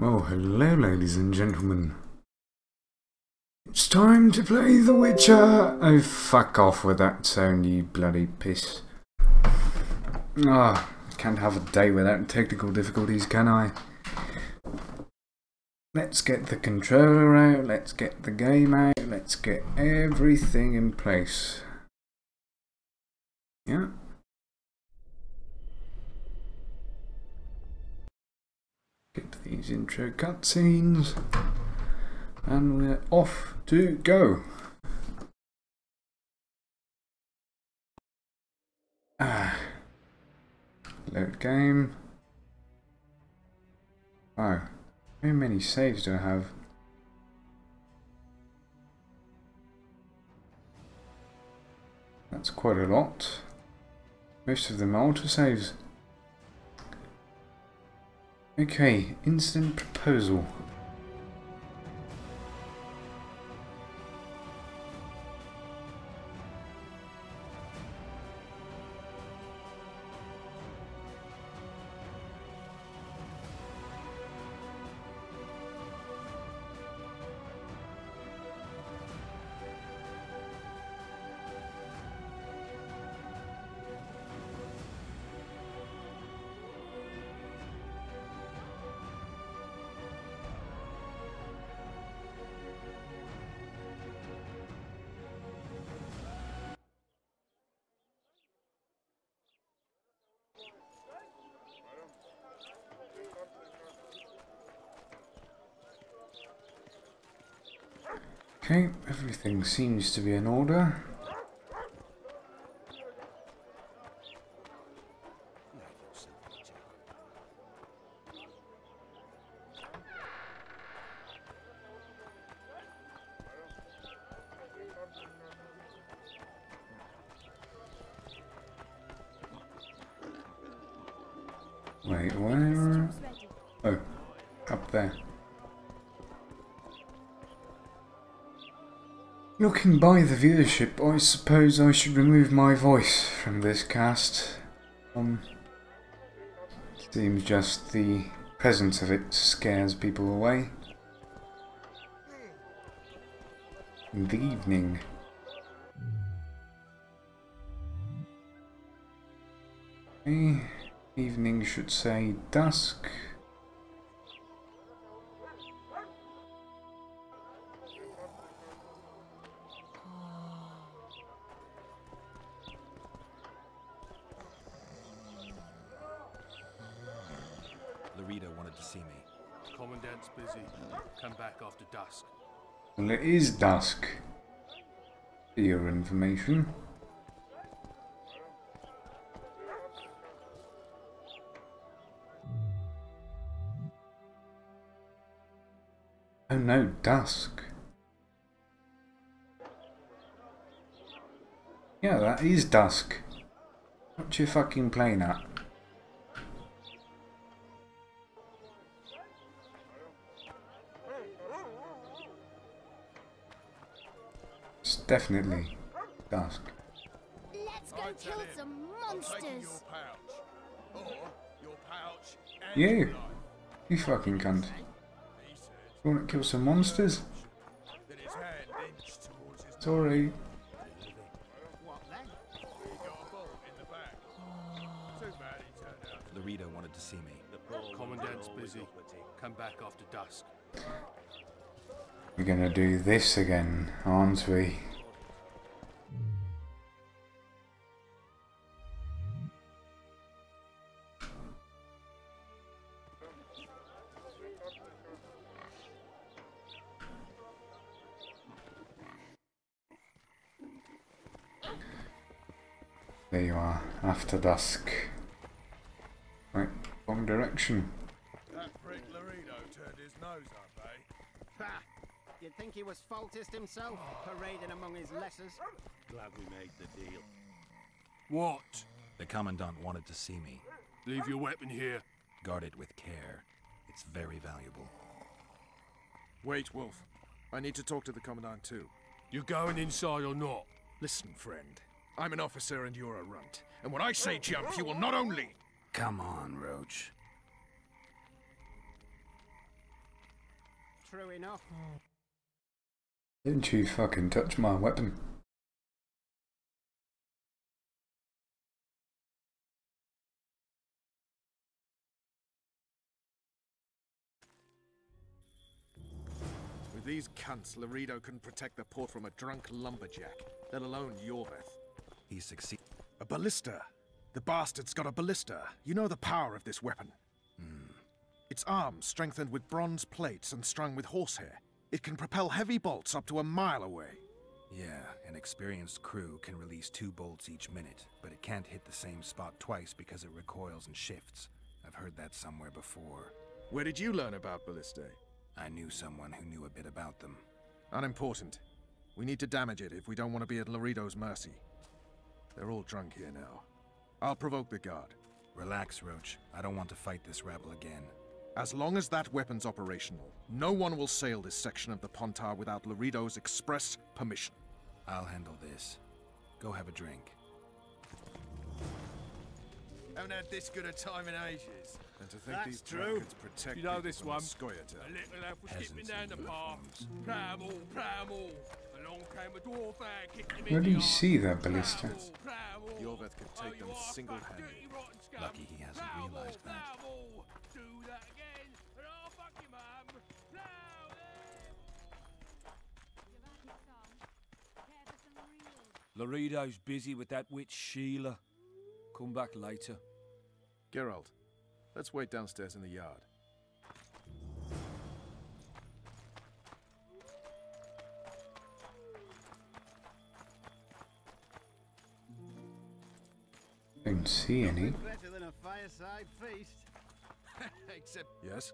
Oh, hello ladies and gentlemen. It's time to play The Witcher! Oh, fuck off with that sound, you bloody piss. Can't have a day without technical difficulties, can I? Let's get the controller out, let's get the game out, let's get everything in place. Yeah. Get these intro cutscenes. And we're off to go. Load game. Wow. How many saves do I have? That's quite a lot. Most of them are autosaves. Okay, instant proposal. Okay, everything seems to be in order. Wait, where? Oh, up there. Looking by the viewership, I suppose I should remove my voice from this cast. Seems just the presence of it scares people away. In the evening. Okay. Evening should say dusk. Wanted to see me. Commandant's busy. Come back after dusk. Well, it is dusk. For your information. Oh no, dusk. Yeah, that is dusk. What you fucking playing at? It's definitely dusk. Let's go kill some monsters. You fucking cunt. You want to kill some monsters? Sorry. Larita wanted to see me. Commandant's busy. Come back after dusk. We're gonna do this again, aren't we? There you are, after dusk. Right, wrong direction. That prick Laredo turned his nose up, eh? Ha! You'd think he was faultist himself, parading among his lessers. Glad we made the deal. What? The Commandant wanted to see me. Leave your weapon here. Guard it with care. It's very valuable. Wait, Wolf. I need to talk to the Commandant too. You going inside or not? Listen, friend. I'm an officer and you're a runt. And when I say jump, you will not only... Come on, Roach. True enough. Didn't you fucking touch my weapon? With these cunts, Laredo couldn't protect the port from a drunk lumberjack, let alone Yorveth. He succeeded. A ballista! The bastard's got a ballista. You know the power of this weapon. Its arms strengthened with bronze plates and strung with horsehair. It can propel heavy bolts up to a mile away. Yeah, an experienced crew can release 2 bolts each minute, but it can't hit the same spot twice because it recoils and shifts. I've heard that somewhere before. Where did you learn about ballistae? I knew someone who knew a bit about them. Unimportant. We need to damage it if we don't want to be at Laredo's mercy. They're all drunk here now. I'll provoke the guard. Relax, Roach. I don't want to fight this rabble again. As long as that weapon's operational, no one will sail this section of the Pontar without Laredo's express permission. I'll handle this. Go have a drink. Haven't had this good a time in ages. And to think That's these true. drunkards protect You know people this from one? the Scoia'tail. A little elf was skipping Peasants down in the path. uniforms. Plow 'em all. Along came a dwarf and kicked him Where in do the you arse. see that ballista? Plow 'em all. Yorveth could take them you are single-handed. fat, dirty, rotten scum. Lucky he hasn't Plow 'em all, realized that. plow 'em all. Do that again, and I'll fuck your mum. Plow them. Laredo's busy with that witch Sheila. Come back later. Geralt, let's wait downstairs in the yard. Don't see any. Better than a fireside feast. Except... Yes?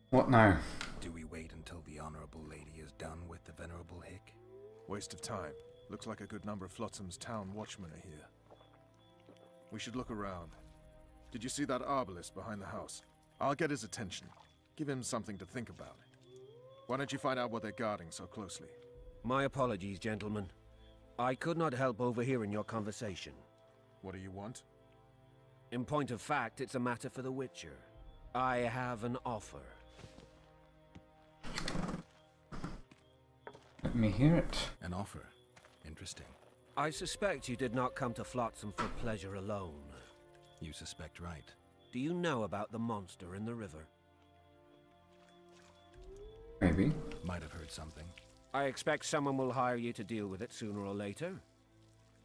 What now? Do we wait until the Honorable Lady is done with the Venerable Hick? Waste of time. Looks like a good number of Flotsam's town watchmen are here. We should look around. Did you see that arbalist behind the house? I'll get his attention. Give him something to think about. Why don't you find out what they're guarding so closely? My apologies, gentlemen. I could not help overhearing your conversation. What do you want? In point of fact, it's a matter for the Witcher. I have an offer. Let me hear it. An offer. Interesting. I suspect you did not come to Flotsam for pleasure alone. You suspect right. Do you know about the monster in the river? Maybe. Might have heard something. I expect someone will hire you to deal with it sooner or later.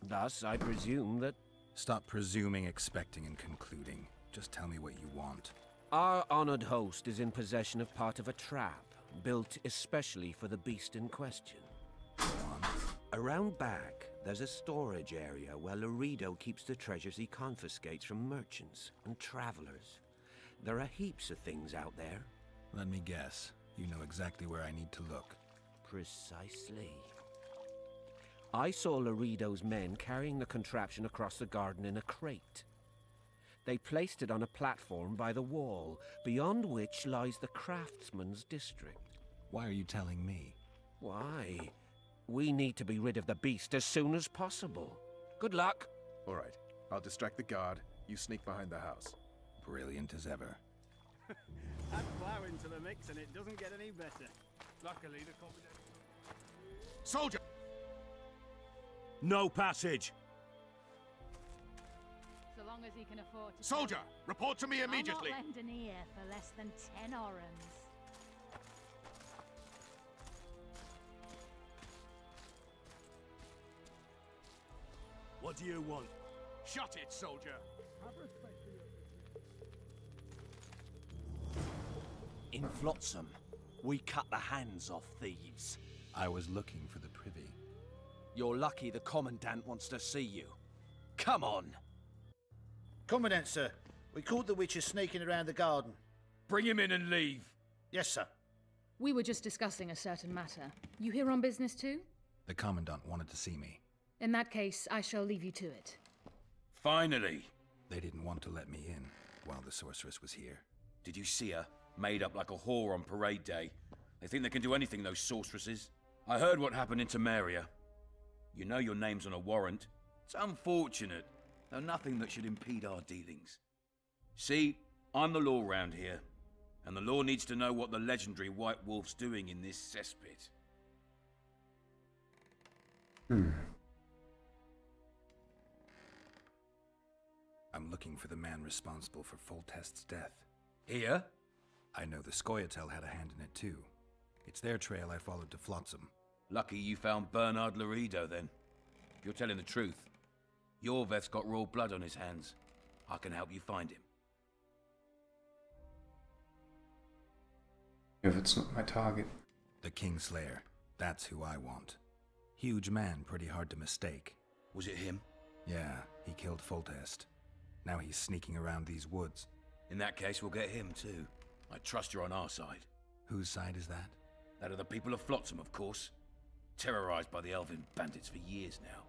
Thus, I presume that... Stop presuming, expecting, and concluding. Just tell me what you want. Our honored host is in possession of part of a trap, built especially for the beast in question. Go on. Around back, there's a storage area where Laredo keeps the treasures he confiscates from merchants and travelers. There are heaps of things out there. Let me guess. You know exactly where I need to look. Precisely. I saw Laredo's men carrying the contraption across the garden in a crate. They placed it on a platform by the wall, beyond which lies the craftsman's district. Why are you telling me? Why? We need to be rid of the beast as soon as possible. Good luck. All right. I'll distract the guard. You sneak behind the house. Brilliant as ever. Add plow into the mix and it doesn't get any better. Luckily, the confidential... Soldier! No passage! So long as he can afford to. Soldier! Report to me immediately! I'll not lend an ear for less than 10 orens. What do you want? Shut it, soldier! In Flotsam, we cut the hands off thieves. I was looking for the privy. You're lucky the Commandant wants to see you. Come on! Commandant, sir. We caught the witcher sneaking around the garden. Bring him in and leave. Yes, sir. We were just discussing a certain matter. You here on business too? The Commandant wanted to see me. In that case, I shall leave you to it. Finally! They didn't want to let me in while the sorceress was here. Did you see her? Made up like a whore on parade day. They think they can do anything, those sorceresses. I heard what happened in Temeria. You know your name's on a warrant. It's unfortunate, though nothing that should impede our dealings. See, I'm the law round here, and the law needs to know what the legendary White Wolf's doing in this cesspit. I'm looking for the man responsible for Foltest's death. Here? I know the Scoia'tael had a hand in it too. It's their trail I followed to Flotsam. Lucky you found Bernard Laredo then. If you're telling the truth, Yorveth's got raw blood on his hands. I can help you find him. If it's not my target. The Kingslayer. That's who I want. Huge man, pretty hard to mistake. Was it him? Yeah, he killed Foltest. Now he's sneaking around these woods. In that case, we'll get him too. I trust you're on our side. Whose side is that? That of the people of Flotsam, of course. Terrorized by the Elven bandits for years now.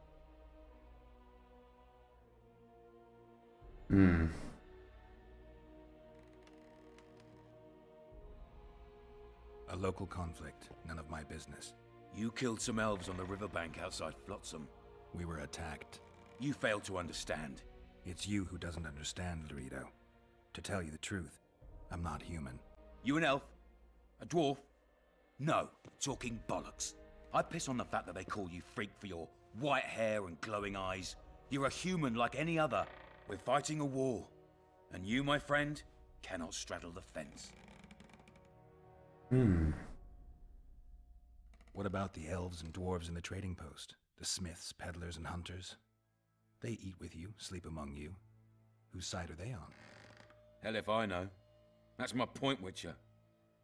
A local conflict, none of my business. You killed some elves on the riverbank outside Flotsam. We were attacked. You failed to understand. It's you who doesn't understand, Laredo. To tell you the truth, I'm not human. You an elf? A dwarf? No, talking bollocks. I piss on the fact that they call you freak for your white hair and glowing eyes. You're a human like any other. We're fighting a war. And you, my friend, cannot straddle the fence. What about the elves and dwarves in the trading post? The smiths, peddlers, and hunters? They eat with you, sleep among you. Whose side are they on? Hell if I know. That's my point, Witcher.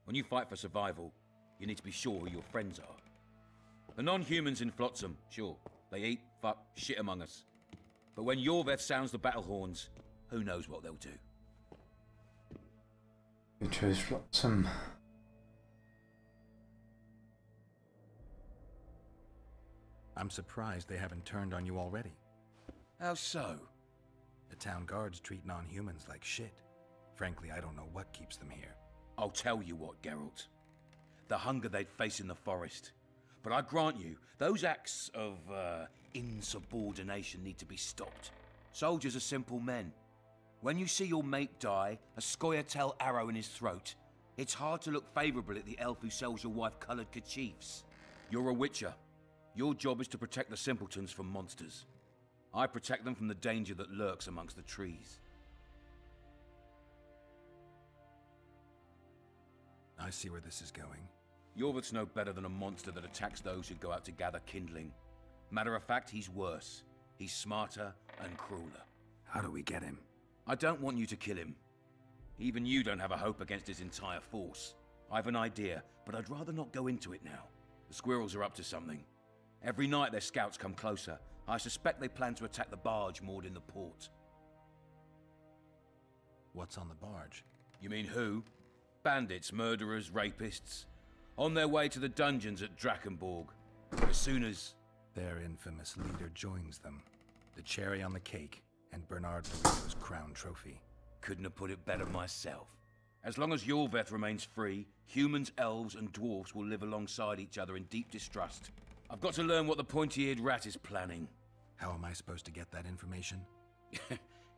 When you fight for survival, you need to be sure who your friends are. The non-humans in Flotsam, sure, they eat, fuck, shit among us. But when Yorveth sounds the battle horns, who knows what they'll do? You chose Flotsam. I'm surprised they haven't turned on you already. How so? The town guards treat non-humans like shit. Frankly, I don't know what keeps them here. I'll tell you what, Geralt. The hunger they'd face in the forest. But I grant you, those acts of, insubordination need to be stopped. Soldiers are simple men. When you see your mate die, a Scoia'tael arrow in his throat, it's hard to look favourably at the elf who sells your wife coloured kerchiefs. You're a Witcher. Your job is to protect the simpletons from monsters. I protect them from the danger that lurks amongst the trees. I see where this is going. Yorveth's no better than a monster that attacks those who go out to gather kindling. Matter of fact, he's worse. He's smarter and crueler. How do we get him? I don't want you to kill him. Even you don't have a hope against his entire force. I have an idea, but I'd rather not go into it now. The squirrels are up to something. Every night their scouts come closer. I suspect they plan to attack the barge moored in the port. What's on the barge? You mean who? Bandits, murderers, rapists. On their way to the dungeons at Drakenborg. As soon as... Their infamous leader joins them. The cherry on the cake, and Bernard Laredo's crown trophy. Couldn't have put it better myself. As long as Yorveth remains free, humans, elves, and dwarfs will live alongside each other in deep distrust. I've got to learn what the pointy-eared rat is planning. How am I supposed to get that information?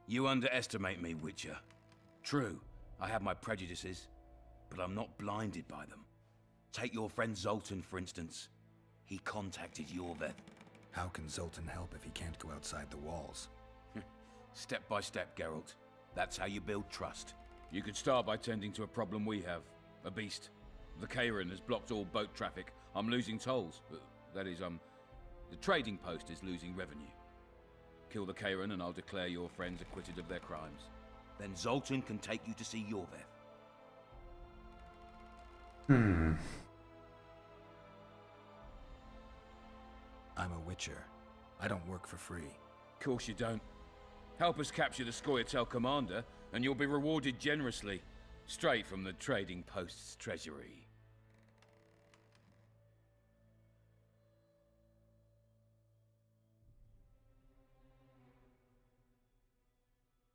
You underestimate me, Witcher. True, I have my prejudices, but I'm not blinded by them. Take your friend Zoltan, for instance. He contacted Yorveth. How can Zoltan help if he can't go outside the walls? Step by step, Geralt. That's how you build trust. You could start by tending to a problem we have. A beast. The Kairan has blocked all boat traffic. I'm losing tolls. That is, the trading post is losing revenue. Kill the Kairan and I'll declare your friends acquitted of their crimes. Then Zoltan can take you to see Yorveth. I'm a Witcher. I don't work for free. Course you don't. Help us capture the Scoia'tael commander, and you'll be rewarded generously. Straight from the trading post's treasury.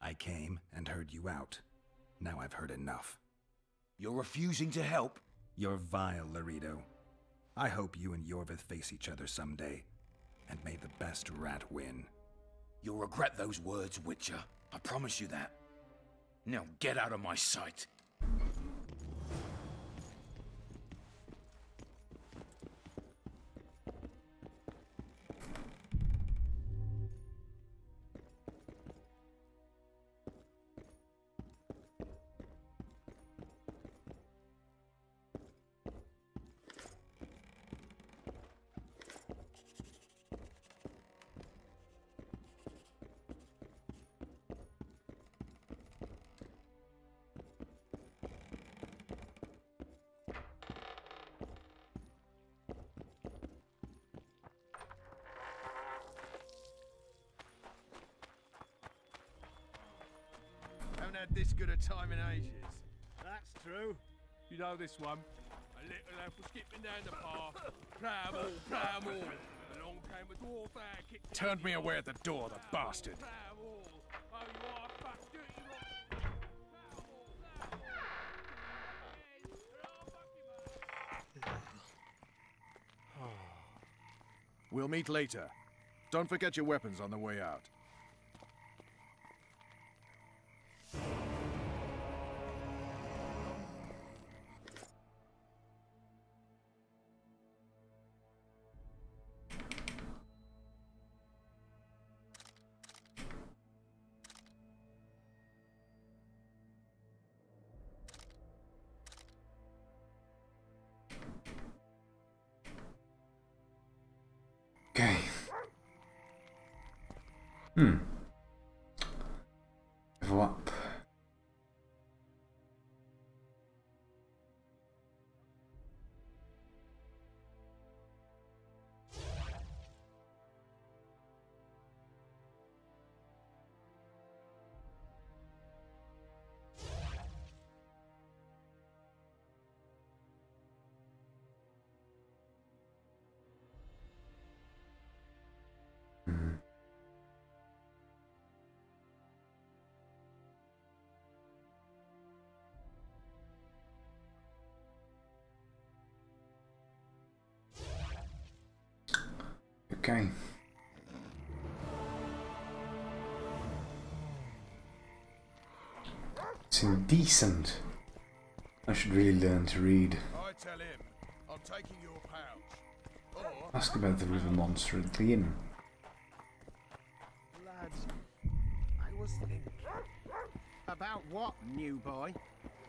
I came and heard you out. Now I've heard enough. You're refusing to help? You're vile, Laredo. I hope you and Yorveth face each other someday, and may the best rat win. You'll regret those words, Witcher. I promise you that. Now get out of my sight. Haven't had this good a time in ages. That's true. You know this one? A little lad was skipping down the path. Plough all. Along came a dwarf and kicked... Turned me away at the door, the bastard. Plough all. Oh, you are fuck dirty rotten. We'll meet later. Don't forget your weapons on the way out. Okay. Level up. Okay. It's indecent. I should really learn to read. I tell him, I'm taking your pouch. Or... Ask about the river monster at the inn. Lads, I was thinking... About what, new boy?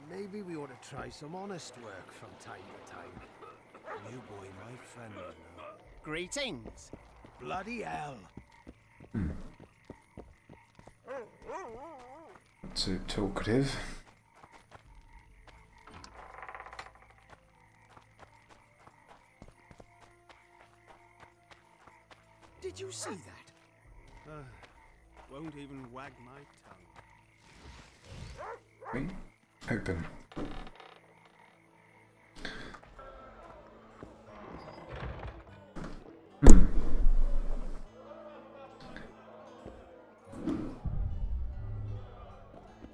Maybe we ought to try some honest work from time to time. New boy, my friend, you know. Greetings. Bloody hell. So talkative. Did you see that? Won't even wag my tongue. Wait. Open.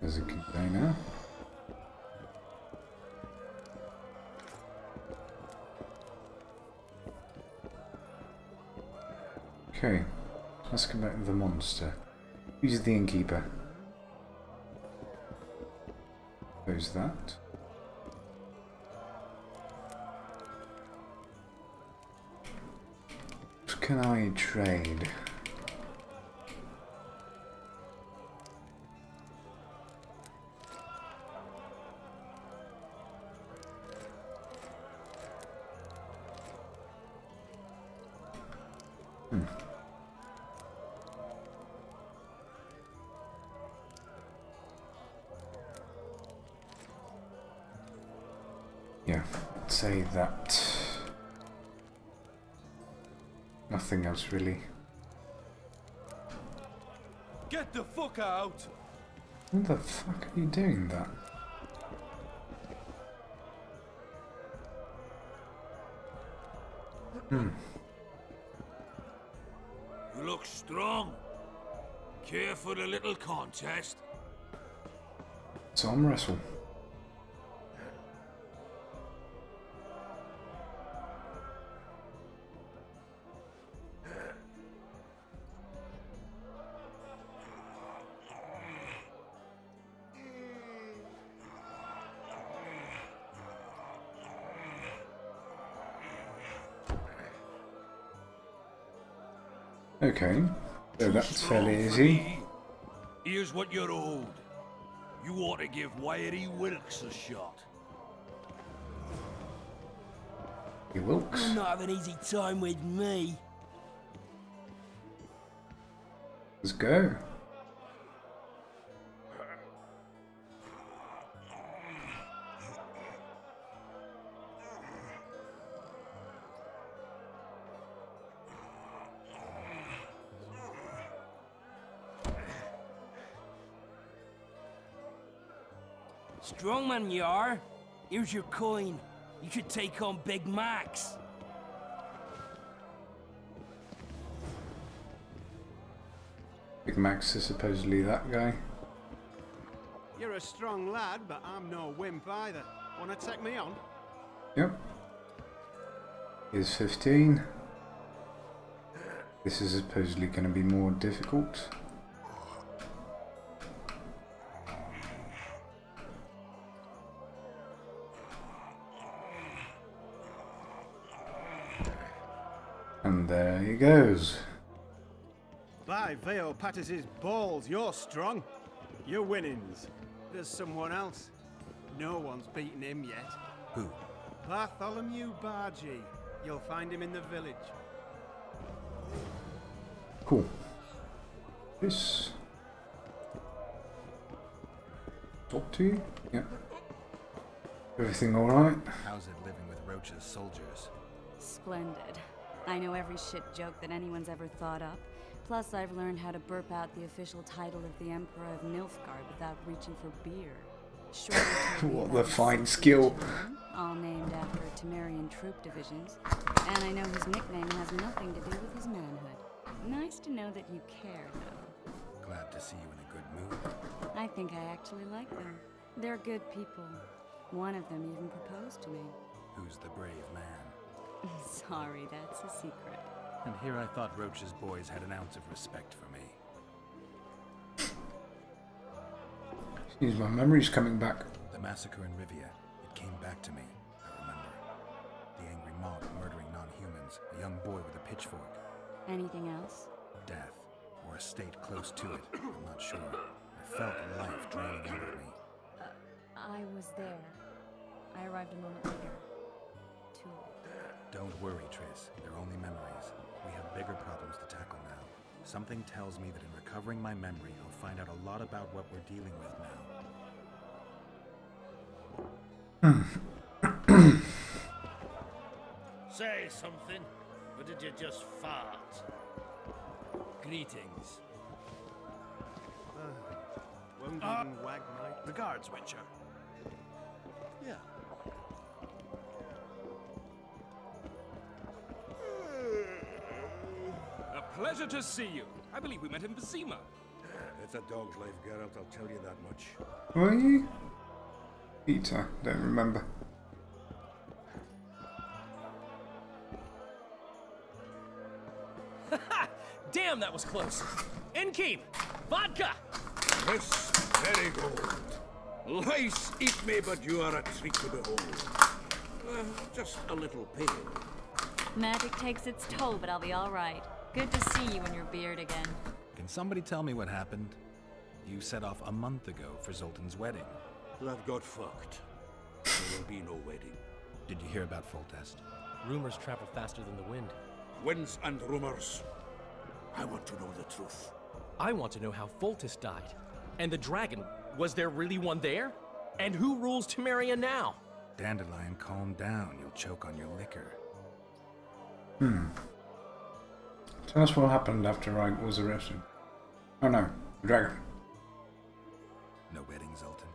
There's a container. Okay, let's come back to the monster. Who's the innkeeper? Who's that? What can I trade? Yeah, I'd say that. Nothing else really. Get the fuck out! What the fuck are you doing that? You look strong. Care for a little contest? It's arm wrestle. Okay, so that's fairly easy. Here's what you're owed. You ought to give Wiry Wilkes a shot. He Wilkes. You'll not have an easy time with me. Let's go. Strong man you are. Here's your coin. You should take on Big Max. Big Max is supposedly that guy. You're a strong lad, but I'm no wimp either. Wanna take me on? Yep. Here's 15. This is supposedly going to be more difficult. And there he goes. By Veo Patis's balls, you're strong. Your winnings. There's someone else. No one's beaten him yet. Who? Bartholomew Bargy. You'll find him in the village. Cool. This. Talk to you? Yep. Everything alright? How's it living with Roach's soldiers? Splendid. I know every shit joke that anyone's ever thought up. Plus, I've learned how to burp out the official title of the Emperor of Nilfgaard without reaching for beer. What the fine skill. All named after Temerian troop divisions. And I know his nickname has nothing to do with his manhood. Nice to know that you care, though. Glad to see you in a good mood. I think I actually like them. They're good people. One of them even proposed to me. Who's the brave man? Sorry, that's a secret. And here I thought Roach's boys had an ounce of respect for me. Excuse my memory's coming back. The massacre in Rivia, it came back to me, I remember. The angry mob murdering non-humans, a young boy with a pitchfork. Anything else? Death, or a state close to it, I'm not sure. I felt life draining out of me. I was there. I arrived a moment later. Too late. Don't worry, Triss. They're only memories. We have bigger problems to tackle now. Something tells me that in recovering my memory, I'll find out a lot about what we're dealing with now. Say something, or did you just fart? Greetings. Won't even wag my... Regards, Witcher. Yeah. A pleasure to see you. I believe we met in Vizima. It's a dog's life, Geralt, I'll tell you that much. Were you? Peter, don't remember. Damn, that was close. Innkeep! Vodka! Yes, very good. Lice eat me, but you are a treat to behold. Just a little pale. Magic takes its toll, but I'll be all right. Good to see you in your beard again. Can somebody tell me what happened? You set off a month ago for Zoltan's wedding. That got fucked. There will be no wedding. Did you hear about Foltest? Rumors travel faster than the wind. Winds and rumors. I want to know the truth. I want to know how Foltest died. And the dragon, was there really one there? And who rules Temeria now? Dandelion, calm down. You'll choke on your liquor. Tell us what happened after I was arrested. Oh no, the dragon. No wedding, Zoltan.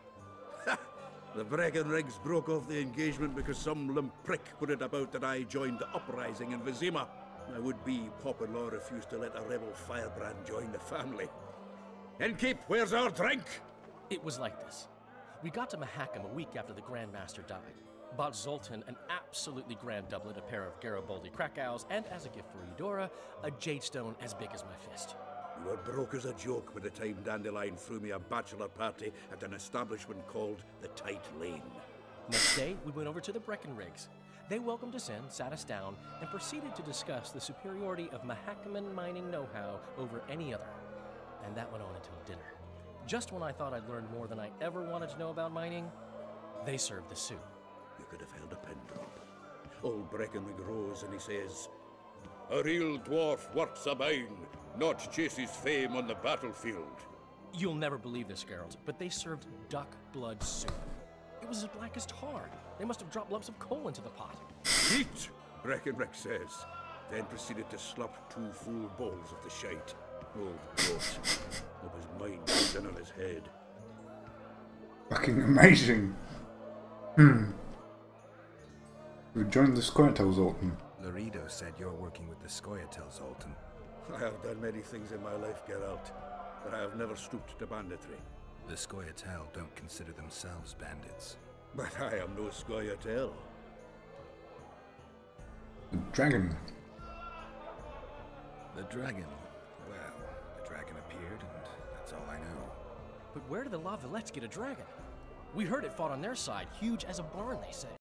The Breckenrigs broke off the engagement because some limp prick put it about that I joined the uprising in Vizima. My would-be Popper-in-law refused to let a rebel firebrand join the family. Innkeep, where's our drink? It was like this. We got to Mahakam a week after the Grand Master died. Bought Zoltan an absolutely grand doublet, a pair of Garibaldi Krakau's, and as a gift for Eudora, a jade stone as big as my fist. You were broke as a joke by the time Dandelion threw me a bachelor party at an establishment called the Tight Lane. Next day, we went over to the Breckenrigs. They welcomed us in, sat us down, and proceeded to discuss the superiority of Mahakaman mining know-how over any other. And that went on until dinner. Just when I thought I'd learned more than I ever wanted to know about mining, they served the soup. You could have held a pin drop. Old Breckenridge rose and he says, "A real dwarf works a mine, not chases fame on the battlefield." You'll never believe this, Geralt, but they served duck blood soup. It was as black as tar. They must have dropped lumps of coal into the pot. "Eat," Breckenridge says, then proceeded to slop 2 full bowls of the shite. Old goat. It was mine down on his head. Fucking amazing. We joined the Squirtle Zoltan. Laredo said you're working with the Scoia'tael Zoltan. I have done many things in my life, Geralt, but I have never stooped to banditry. The Scoia'tael don't consider themselves bandits. But I am no Scoia'tael. The dragon. The dragon. Well, the dragon appeared, and that's all I know. But where did the La Villettes get a dragon? We heard it fought on their side, huge as a barn, they say.